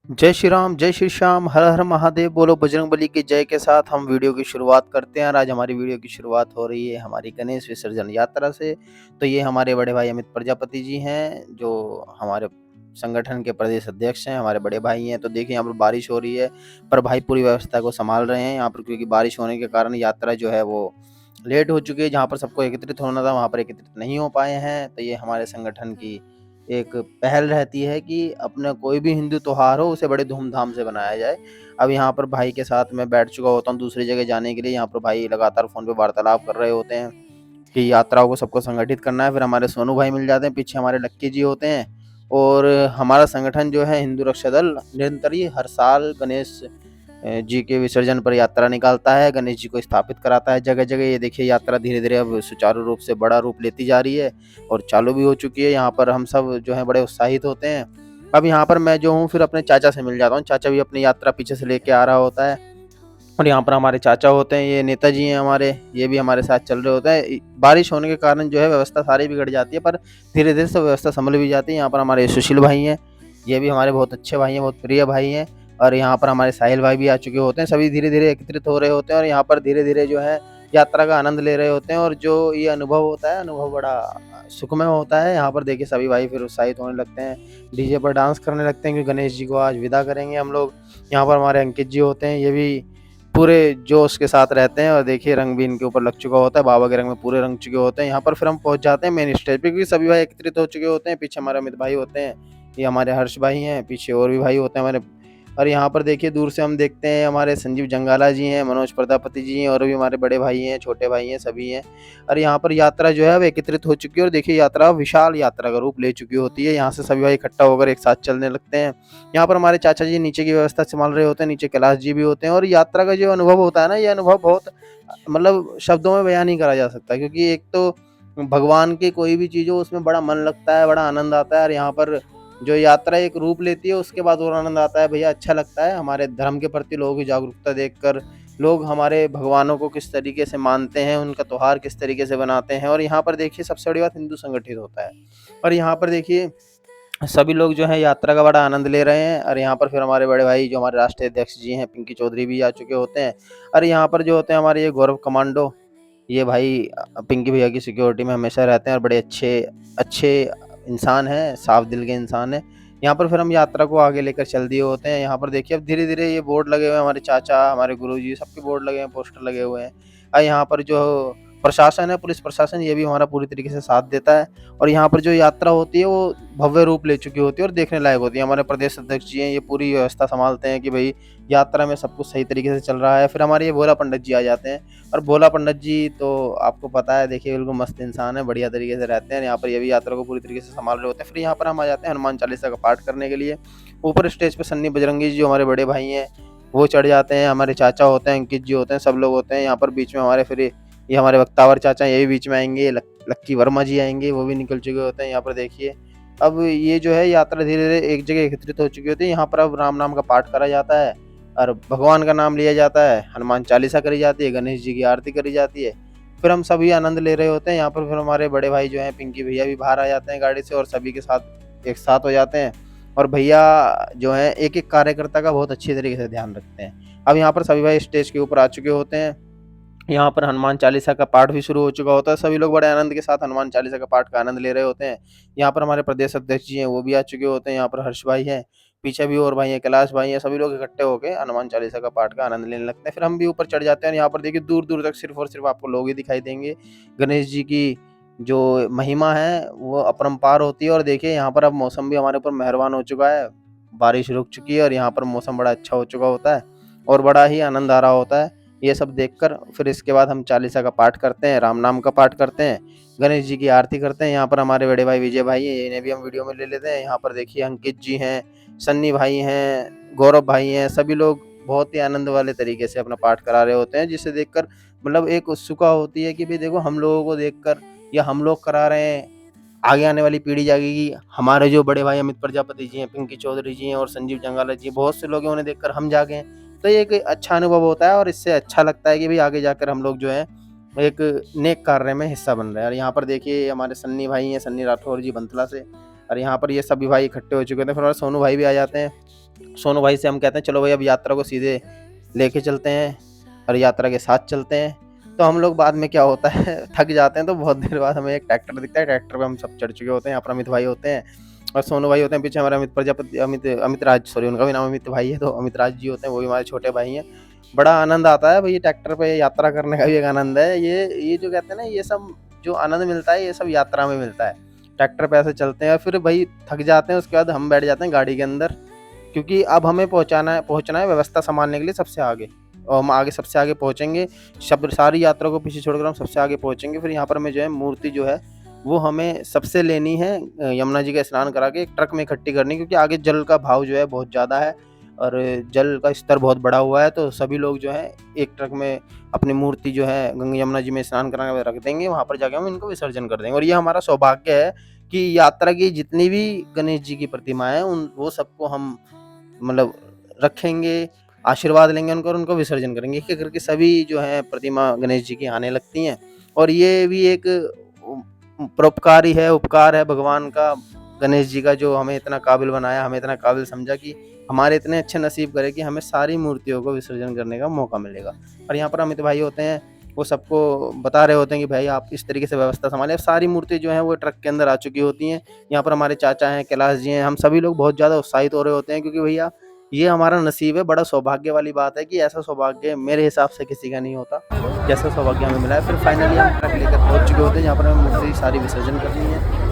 जय श्री राम, जय श्री श्याम, हर हर महादेव, बोलो बजरंगबली की जय के साथ हम वीडियो की शुरुआत करते हैं और आज हमारी वीडियो की शुरुआत हो रही है हमारी गणेश विसर्जन यात्रा से। तो ये हमारे बड़े भाई अमित प्रजापति जी हैं, जो हमारे संगठन के प्रदेश अध्यक्ष हैं, हमारे बड़े भाई हैं। तो देखिए यहाँ पर बारिश हो रही है, पर भाई पूरी व्यवस्था को संभाल रहे हैं यहाँ पर, क्योंकि बारिश होने के कारण यात्रा जो है वो लेट हो चुकी है। जहाँ पर सबको एकत्रित होना था वहाँ पर एकत्रित नहीं हो पाए हैं। तो ये हमारे संगठन की एक पहल रहती है कि अपना कोई भी हिंदू त्योहार हो उसे बड़े धूमधाम से बनाया जाए। अब यहाँ पर भाई के साथ मैं बैठ चुका होता हूँ दूसरी जगह जाने के लिए। यहाँ पर भाई लगातार फ़ोन पे वार्तालाप कर रहे होते हैं कि यात्राओं को सबको संगठित करना है। फिर हमारे सोनू भाई मिल जाते हैं, पीछे हमारे लक्की जी होते हैं। और हमारा संगठन जो है हिंदू रक्षा दल निरंतर ही हर साल गणेश जी के विसर्जन पर यात्रा निकालता है, गणेश जी को स्थापित कराता है जगह जगह। ये देखिए यात्रा धीरे धीरे अब सुचारू रूप से बड़ा रूप लेती जा रही है और चालू भी हो चुकी है। यहाँ पर हम सब जो है बड़े उत्साहित होते हैं। अब यहाँ पर मैं जो हूँ फिर अपने चाचा से मिल जाता हूँ। चाचा भी अपनी यात्रा पीछे से लेके आ रहा होता है और यहाँ पर हमारे चाचा होते हैं, ये नेताजी हैं हमारे, ये भी हमारे साथ चल रहे होते हैं। बारिश होने के कारण जो है व्यवस्था सारी बिगड़ जाती है, पर धीरे धीरे से व्यवस्था संभल भी जाती है। यहाँ पर हमारे सुशील भाई हैं, ये भी हमारे बहुत अच्छे भाई हैं, बहुत प्रिय भाई हैं। और यहाँ पर हमारे साहिल भाई भी आ चुके होते हैं। सभी धीरे धीरे एकत्रित हो रहे होते हैं और यहाँ पर धीरे धीरे जो है यात्रा का आनंद ले रहे होते हैं। और जो ये अनुभव होता है, अनुभव बड़ा सुखमय होता है। यहाँ पर देखिए सभी भाई फिर उत्साहित होने लगते हैं, डीजे पर डांस करने लगते हैं कि गणेश जी को आज विदा करेंगे हम लोग। यहाँ पर हमारे अंकित जी होते हैं, ये भी पूरे जोश के साथ रहते हैं और देखिए रंग भी इनके ऊपर लग चुका होता है, बाबा के रंग में पूरे रंग चुके होते हैं। यहाँ पर फिर हम पहुँच जाते हैं मेन स्टेज पे, क्योंकि सभी भाई एकत्रित हो चुके होते हैं। पीछे हमारे अमित भाई होते हैं, ये हमारे हर्ष भाई हैं, पीछे और भी भाई होते हैं हमारे। और यहाँ पर देखिए दूर से हम देखते हैं हमारे संजीव जंगाला जी हैं, मनोज प्रजापति जी हैं, और भी हमारे बड़े भाई हैं, छोटे भाई हैं, सभी हैं। और यहाँ पर यात्रा जो है अब एकत्रित हो चुकी है और देखिए यात्रा विशाल यात्रा का रूप ले चुकी होती है। यहाँ से सभी भाई इकट्ठा होकर एक साथ चलने लगते हैं। यहाँ पर हमारे चाचा जी नीचे की व्यवस्था संभाल रहे होते हैं, नीचे कैलाश जी भी होते हैं। और यात्रा का जो अनुभव होता है ना, ये अनुभव बहुत मतलब शब्दों में बयान नहीं करा जा सकता, क्योंकि एक तो भगवान की कोई भी चीज़ हो उसमें बड़ा मन लगता है, बड़ा आनंद आता है। और यहाँ पर जो यात्रा एक रूप लेती है उसके बाद और आनंद आता है भैया, अच्छा लगता है। हमारे धर्म के प्रति लोगों की जागरूकता देखकर, लोग हमारे भगवानों को किस तरीके से मानते हैं, उनका त्योहार किस तरीके से बनाते हैं। और यहाँ पर देखिए सबसे बड़ी बात, हिंदू संगठित होता है। और यहाँ पर देखिए सभी लोग जो है यात्रा का बड़ा आनंद ले रहे हैं। और यहाँ पर फिर हमारे बड़े भाई जो हमारे राष्ट्रीय अध्यक्ष जी हैं पिंकी चौधरी भी आ चुके होते हैं। और यहाँ पर जो होते हैं हमारे ये गौरव कमांडो, ये भाई पिंकी भैया की सिक्योरिटी में हमेशा रहते हैं और बड़े अच्छे अच्छे इंसान हैं, साफ दिल के इंसान हैं। यहाँ पर फिर हम यात्रा को आगे लेकर चल दिए होते हैं। यहाँ पर देखिए अब धीरे धीरे ये बोर्ड लगे हुए हैं, हमारे चाचा, हमारे गुरुजी, सबके बोर्ड लगे हैं, पोस्टर लगे हुए हैं। और यहाँ पर जो प्रशासन है, पुलिस प्रशासन, ये भी हमारा पूरी तरीके से साथ देता है। और यहाँ पर जो यात्रा होती है वो भव्य रूप ले चुकी होती है और देखने लायक होती है। हमारे प्रदेश अध्यक्ष जी हैं, ये पूरी व्यवस्था संभालते हैं कि भाई यात्रा में सब कुछ सही तरीके से चल रहा है। फिर हमारे ये भोला पंडित जी आ जाते हैं। और भोला पंडित जी तो आपको पता है, देखिए बिल्कुल मस्त इंसान है, बढ़िया तरीके से रहते हैं। यहाँ पर ये भी यात्रा को पूरी तरीके से संभाल रहे होते हैं। फिर यहाँ पर हम आ जाते हैं हनुमान चालीसा का पाठ करने के लिए। ऊपर स्टेज पे सन्नी बजरंगी जी जो हमारे बड़े भाई हैं वो चढ़ जाते हैं, हमारे चाचा होते हैं, अंकित जी होते हैं, सब लोग होते हैं। यहाँ पर बीच में हमारे फिर ये हमारे वक्तावर चाचा, ये भी बीच में आएंगे, लक्की वर्मा जी आएंगे, वो भी निकल चुके होते हैं। यहाँ पर देखिए अब ये जो है यात्रा धीरे धीरे एक जगह एकत्रित हो चुकी होती है। यहाँ पर अब राम नाम का पाठ करा जाता है और भगवान का नाम लिया जाता है, हनुमान चालीसा करी जाती है, गणेश जी की आरती करी जाती है। फिर हम सभी आनंद ले रहे होते हैं। यहाँ पर फिर हमारे बड़े भाई जो हैं पिंकी भैया भी बाहर आ जाते हैं गाड़ी से और सभी के साथ एक साथ हो जाते हैं। और भैया जो हैं एक एक कार्यकर्ता का बहुत अच्छी तरीके से ध्यान रखते हैं। अब यहाँ पर सभी भाई स्टेज के ऊपर आ चुके होते हैं। यहाँ पर हनुमान चालीसा का पाठ भी शुरू हो चुका होता है। सभी लोग बड़े आनंद के साथ हनुमान चालीसा का पाठ का आनंद ले रहे होते हैं। यहाँ पर हमारे प्रदेश अध्यक्ष जी हैं, वो भी आ चुके होते हैं। यहाँ पर हर्ष भाई हैं, पीछे भी और भाई हैं, कैलाश भाई हैं, सभी लोग इकट्ठे होके हनुमान चालीसा का पाठ का आनंद लेने लगते हैं। फिर हम भी ऊपर चढ़ जाते हैं और यहाँ पर देखिए दूर-दूर तक सिर्फ़ और सिर्फ़ आपको लोग ही दिखाई देंगे। गणेश जी की जो महिमा है वो अपरंपार होती है। और देखिए यहाँ पर अब मौसम भी हमारे ऊपर मेहरबान हो चुका है। बारिश रुक चुकी है और यहाँ पर मौसम बड़ा अच्छा हो चुका होता है और बड़ा ही आनंद आ रहा होता है। ये सब देखकर फिर इसके बाद हम चालीसा का पाठ करते हैं, राम नाम का पाठ करते हैं, गणेश जी की आरती करते हैं। यहाँ पर हमारे बड़े भाई विजय भाई हैं, इन्हें भी हम वीडियो में ले लेते हैं। यहाँ पर देखिए अंकित जी हैं, सन्नी भाई हैं, गौरव भाई हैं, सभी लोग बहुत ही आनंद वाले तरीके से अपना पाठ करा रहे होते हैं, जिसे देखकर मतलब एक उत्सुकता होती है कि भाई देखो हम लोगों को देखकर या हम लोग करा रहे हैं, आगे आने वाली पीढ़ी जागेगी। हमारे जो बड़े भाई अमित प्रजापति जी हैं, पिंकी चौधरी जी हैं और संजीव जंगाला जी, बहुत से लोग हैं, उन्हें देखकर हम जागे हैं। तो ये एक अच्छा अनुभव होता है और इससे अच्छा लगता है कि भाई आगे जाकर हम लोग जो है एक नेक कार्य में हिस्सा बन रहे हैं। और यहाँ पर देखिए हमारे सन्नी भाई हैं, सन्नी राठौर जी बंतला से। और यहाँ पर ये सभी भाई इकट्ठे हो चुके थे। फिर हमारे सोनू भाई भी आ जाते हैं। सोनू भाई से हम कहते हैं चलो भाई अब यात्रा को सीधे लेके चलते हैं और यात्रा के साथ चलते हैं। तो हम लोग बाद में क्या होता है थक जाते हैं, तो बहुत देर बाद हमें एक ट्रैक्टर दिखता है, ट्रैक्टर पे हम सब चढ़ चुके होते हैं। यहाँ पर अमित भाई होते हैं और सोनू भाई होते हैं, पीछे हमारे अमित प्रजापति, अमित राज, सॉरी उनका भी नाम अमित भाई है, तो अमित राज जी होते हैं, वो भी हमारे छोटे भाई हैं। बड़ा आनंद आता है भाई, ट्रैक्टर पे यात्रा करने का भी एक आनंद है। ये जो कहते हैं ना, ये सब जो आनंद मिलता है ये सब यात्रा में मिलता है। ट्रैक्टर पे ऐसे चलते हैं और फिर भाई थक जाते हैं, उसके बाद हम बैठ जाते हैं गाड़ी के अंदर, क्योंकि अब हमें पहुंचना है व्यवस्था संभालने के लिए सबसे आगे, और हम आगे सबसे आगे पहुंचेंगे। सब सारी यात्रा को पीछे छोड़कर हम सबसे आगे पहुंचेंगे। फिर यहाँ पर हमें जो है मूर्ति जो है वो हमें सबसे लेनी है, यमुना जी का स्नान करा के एक ट्रक में इकट्ठी करनी, क्योंकि आगे जल का भाव जो है बहुत ज़्यादा है और जल का स्तर बहुत बढ़ा हुआ है। तो सभी लोग जो है एक ट्रक में अपनी मूर्ति जो है गंगा यमुना जी में स्नान करा के रख देंगे, वहाँ पर जाके हम इनको विसर्जन कर देंगे। और ये हमारा सौभाग्य है कि यात्रा की जितनी भी गणेश जी की प्रतिमाएं उन वो सबको हम मतलब रखेंगे, आशीर्वाद लेंगे उनको और उनको विसर्जन करेंगे। एक-एक करके सभी जो है प्रतिमा गणेश जी की आने लगती हैं और ये भी एक परोपकार ही है, उपकार है भगवान का, गणेश जी का, जो हमें इतना काबिल बनाया, हमें इतना काबिल समझा कि हमारे इतने अच्छे नसीब करे कि हमें सारी मूर्तियों को विसर्जन करने का मौका मिलेगा। और यहाँ पर अमित भाई होते हैं, वो सबको बता रहे होते हैं कि भाई आप इस तरीके से व्यवस्था सँभालें। अब सारी मूर्ति जो हैं वो ट्रक के अंदर आ चुकी होती हैं। यहाँ पर हमारे चाचा हैं, कैलाश जी हैं, हम सभी लोग बहुत ज़्यादा उत्साहित हो रहे होते हैं, क्योंकि भैया ये हमारा नसीब है। बड़ा सौभाग्य वाली बात है कि ऐसा सौभाग्य मेरे हिसाब से किसी का नहीं होता, जैसा सौभाग्य हमें मिला है। फिर फाइनली हम ट्रक लेकर पहुँच चुके होते हैं, जहाँ पर हमें मूर्ति सारी विसर्जन करनी है।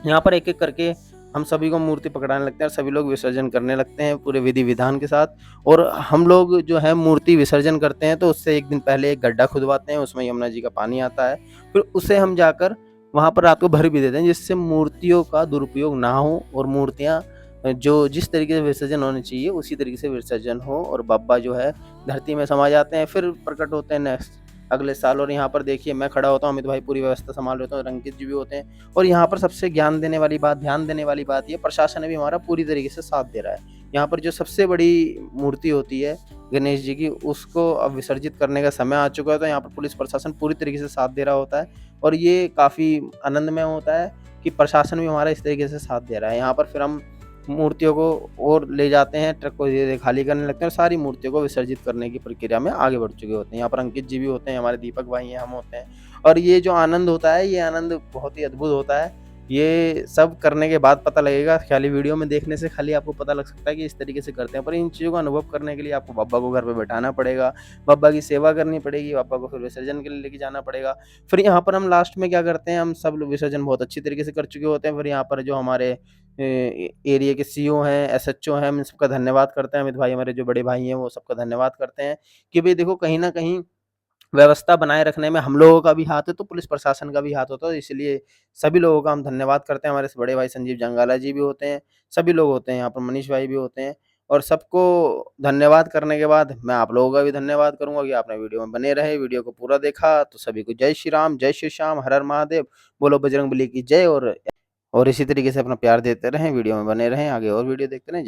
यहाँ पर एक-एक करके हम सभी को मूर्ति पकड़ाने लगते हैं और सभी लोग विसर्जन करने लगते हैं पूरे विधि-विधान के साथ। और हम लोग जो है मूर्ति विसर्जन करते हैं तो उससे एक दिन पहले एक गड्ढा खुदवाते हैं, उसमें यमुना जी का पानी आता है। फिर उसे हम जाकर वहाँ पर रात को भर भी देते हैं, जिससे मूर्तियों का दुरुपयोग ना हो और मूर्तियाँ जो जिस तरीके से विसर्जन होनी चाहिए उसी तरीके से विसर्जन हो और बाबा जो है धरती में समा जाते हैं, फिर प्रकट होते हैं नेक्स्ट अगले साल। और यहाँ पर देखिए मैं खड़ा होता हूँ, अमित भाई पूरी व्यवस्था संभाल रहे होते हैं, रंकित जी भी होते हैं। और यहाँ पर सबसे ध्यान देने वाली बात ये, प्रशासन भी हमारा पूरी तरीके से साथ दे रहा है। यहाँ पर जो सबसे बड़ी मूर्ति होती है गणेश जी की, उसको अब विसर्जित करने का समय आ चुका है, तो यहाँ पर पुलिस प्रशासन पूरी तरीके से साथ दे रहा होता है और ये काफ़ी आनंदमय होता है कि प्रशासन भी हमारा इस तरीके से साथ दे रहा है। यहाँ पर फिर हम मूर्तियों को और ले जाते हैं, ट्रक को धीरे-धीरे खाली करने लगते हैं और सारी मूर्तियों को विसर्जित करने की प्रक्रिया में आगे बढ़ चुके होते हैं। यहाँ पर अंकित जी भी होते हैं, हमारे दीपक भाई हैं, हम होते हैं। और ये जो आनंद होता है, ये आनंद बहुत ही अद्भुत होता है। ये सब करने के बाद पता लगेगा, खाली वीडियो में देखने से खाली आपको पता लग सकता है कि इस तरीके से करते हैं, पर इन चीज़ों का अनुभव करने के लिए आपको बाबा को घर पे बैठाना पड़ेगा, बाबा की सेवा करनी पड़ेगी, बाबा को फिर विसर्जन के लिए लेके जाना पड़ेगा। फिर यहाँ पर हम लास्ट में क्या करते हैं, हम सब लोग विसर्जन बहुत अच्छी तरीके से कर चुके होते हैं। फिर यहाँ पर जो हमारे एरिया के सीईओ हैं, एसएचओ हैं, हम इन सबका धन्यवाद करते हैं। अमित भाई हमारे जो बड़े भाई हैं, वो सबका धन्यवाद करते हैं कि भई देखो कहीं न कहीं व्यवस्था बनाए रखने में हम लोगों का भी हाथ है, तो पुलिस प्रशासन का भी हाथ होता है। इसलिए सभी लोगों का हम धन्यवाद करते हैं। हमारे बड़े भाई संजीव जंगाला जी भी होते हैं, सभी लोग होते हैं, यहाँ पर मनीष भाई भी होते हैं। और सबको धन्यवाद करने के बाद मैं आप लोगों का भी धन्यवाद करूँगा कि आपने वीडियो में बने रहे, वीडियो को पूरा देखा। तो सभी को जय श्री राम, जय श्री श्याम, हर हर महादेव, बोलो बजरंगबली की जय। और इसी तरीके से अपना प्यार देते रहें, वीडियो में बने रहें, आगे और वीडियो देखते रहें। जय